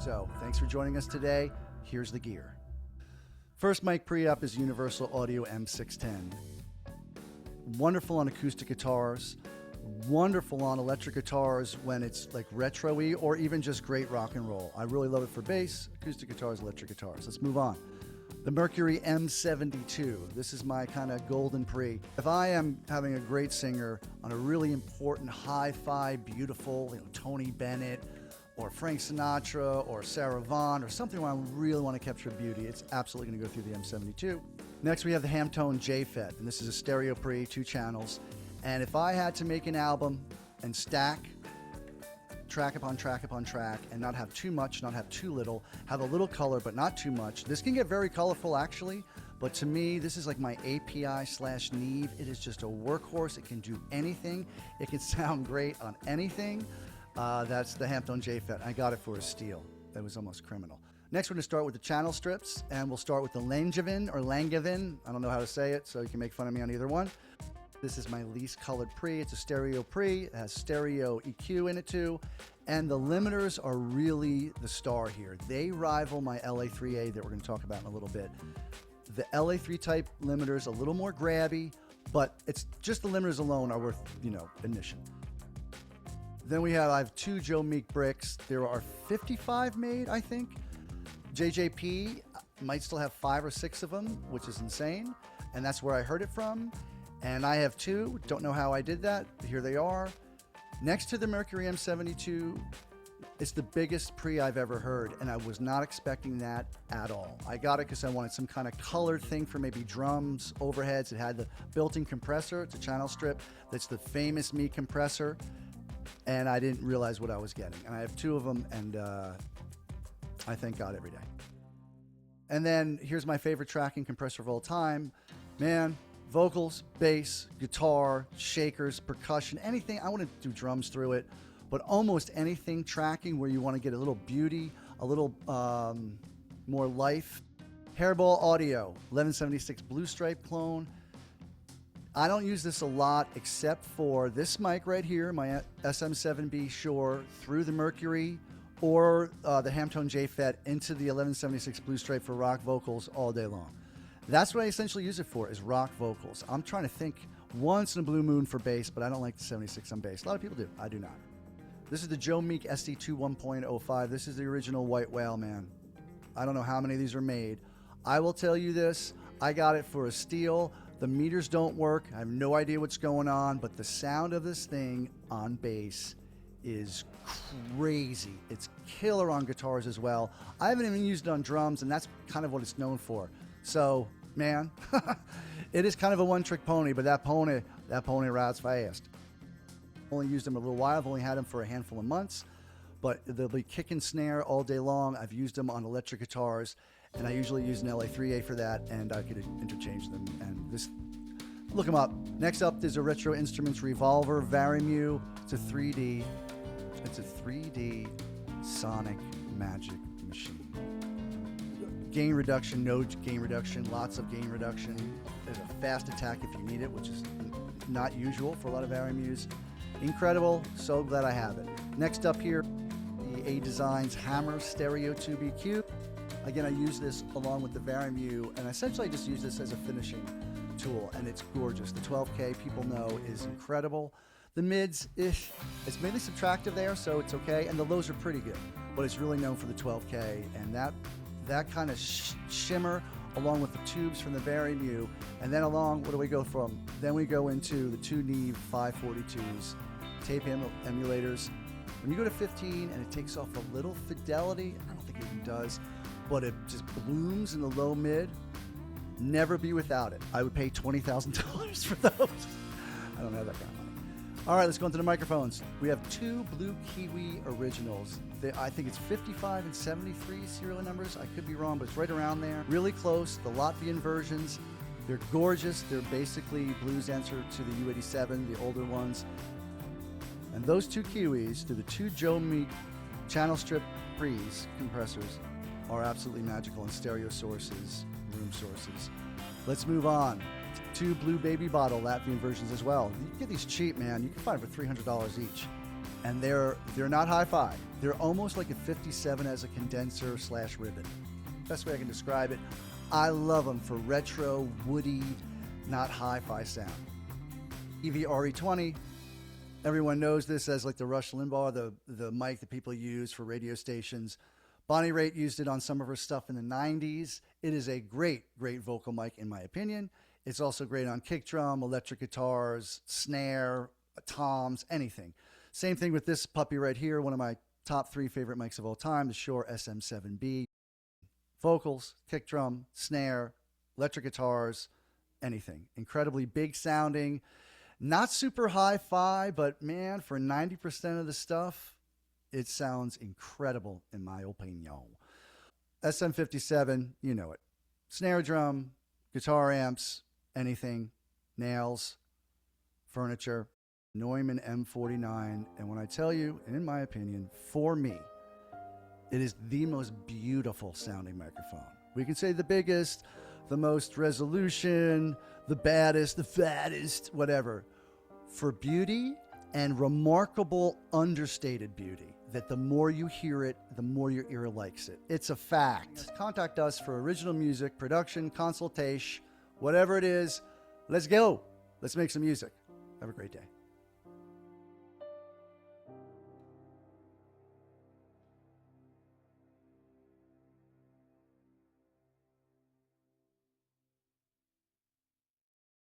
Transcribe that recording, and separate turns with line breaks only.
So thanks for joining us today. Here's the gear. First mic pre-up is Universal Audio M610. Wonderful on acoustic guitars, wonderful on electric guitars when it's like retro-y or even just great rock and roll. I really love it for bass, acoustic guitars, electric guitars. Let's move on. The Mercury M72. This is my kind of golden pre. If I am having a great singer on a really important hi-fi, beautiful, Tony Bennett or Frank Sinatra or Sarah Vaughan or something where I really want to capture beauty, it's absolutely going to go through the M72. Next, we have the Hamtone JFET, and this is a stereo pre, 2 channels. And if I had to make an album and stack track upon track upon track and not have too much, not have too little, have a little color but not too much. This can get very colorful actually, but to me this is like my API/Neve. It is just a workhorse. It can do anything. It can sound great on anything. That's the Hamtone JFET. I got it for a steal. That was almost criminal. Next we're going to start with the channel strips, and we'll start with the Langevin or Langevin. I don't know how to say it, so you can make fun of me on either one. This is my least colored pre. It's a stereo pre. It has stereo EQ in it too. And the limiters are really the star here. They rival my LA3A that we're going to talk about in a little bit. The LA3 type limiters, a little more grabby, but it's just the limiters alone are worth, admission. Then I have 2 Joe Meek bricks. There are 55 made, I think. JJP might still have 5 or 6 of them, which is insane. And that's where I heard it from. And I have 2, don't know how I did that, here they are. Next to the Mercury M72, it's the biggest pre I've ever heard, and I was not expecting that at all. I got it because I wanted some kind of colored thing for maybe drums, overheads. It had the built-in compressor, it's a channel strip, that's the famous Meek compressor, and I didn't realize what I was getting. And I have 2 of them, and I thank God every day. And then here's my favorite tracking compressor of all time. Man, vocals, bass, guitar, shakers, percussion, anything. I want to do drums through it, but almost anything tracking where you want to get a little beauty, a little more life. Hairball Audio, 1176 Blue Stripe clone. I don't use this a lot except for this mic right here, my SM7B Shure, through the Mercury or the Hamtone JFET into the 1176 Blue Stripe for rock vocals all day long. That's what I essentially use it for, is rock vocals. I'm trying to think once in a blue moon for bass, but I don't like the 76 on bass. A lot of people do. I do not. This is the Joe Meek SD2 1.05. This is the original White Whale, man. I don't know how many of these are made. I will tell you this. I got it for a steal. The meters don't work. I have no idea what's going on, but the sound of this thing on bass is crazy. It's killer on guitars as well. I haven't even used it on drums, and that's kind of what it's known for. So, man, it is kind of a one-trick pony, but that pony rides fast. Only used them a little while. I've only had them for a handful of months, but they'll be kick and snare all day long. I've used them on electric guitars, and I usually use an LA3A for that, and I could interchange them. And this, look them up. Next up, there's a Retro Instruments Revolver Varimu. It's a 3D sonic magic machine. Gain reduction, no gain reduction, lots of gain reduction. There's a fast attack if you need it, which is not usual for a lot of Varimus. Incredible, so glad I have it. Next up here, the A Designs Hammer Stereo Tube EQ. Again, I use this along with the Varimu, and essentially I just use this as a finishing tool, and it's gorgeous. The 12K, people know, is incredible. The mids, it's mainly subtractive there, so it's okay, and the lows are pretty good, but it's really known for the 12K, and that kind of shimmer along with the tubes from the Varimu, and then what do we go from? Then we go into the 2 Neve 542s, tape emulators. When you go to 15 and it takes off a little fidelity, I don't think it even does, but it just blooms in the low mid, never be without it. I would pay $20,000 for those. I don't have that kind of money. All right, let's go into the microphones. We have 2 Blue Kiwi originals. I think it's 55 and 73 serial numbers. I could be wrong, but it's right around there. Really close. The Latvian versions, they're gorgeous. They're basically Blues answer to the U87, the older ones. And those 2 Kiwis, to the 2 Joe Meek channel strip pre's compressors, are absolutely magical in stereo sources, room sources. Let's move on. 2 Blue Baby Bottle Latvian versions as well. You can get these cheap, man. You can find them for $300 each. And they're not hi-fi. They're almost like a 57 as a condenser / ribbon. Best way I can describe it. I love them for retro, woody, not hi-fi sound. EV-RE20. Everyone knows this as like the Rush Limbaugh, the mic that people use for radio stations. Bonnie Raitt used it on some of her stuff in the 90s. It is a great, great vocal mic in my opinion. It's also great on kick drum, electric guitars, snare, toms, anything. Same thing with this puppy right here, one of my top 3 favorite mics of all time, the Shure SM7B. Vocals, kick drum, snare, electric guitars, anything. Incredibly big sounding. Not super hi-fi, but man, for 90% of the stuff, it sounds incredible in my opinion. SM57, you know it. Snare drum, guitar amps, anything, nails, furniture, Neumann M49. And when I tell you, and in my opinion, for me, it is the most beautiful sounding microphone. We can say the biggest, the most resolution, the baddest, the fattest, whatever. For beauty and remarkable understated beauty, that the more you hear it, the more your ear likes it. It's a fact. Contact us for original music, production, consultation, whatever it is. Let's go. Let's make some music. Have a great day.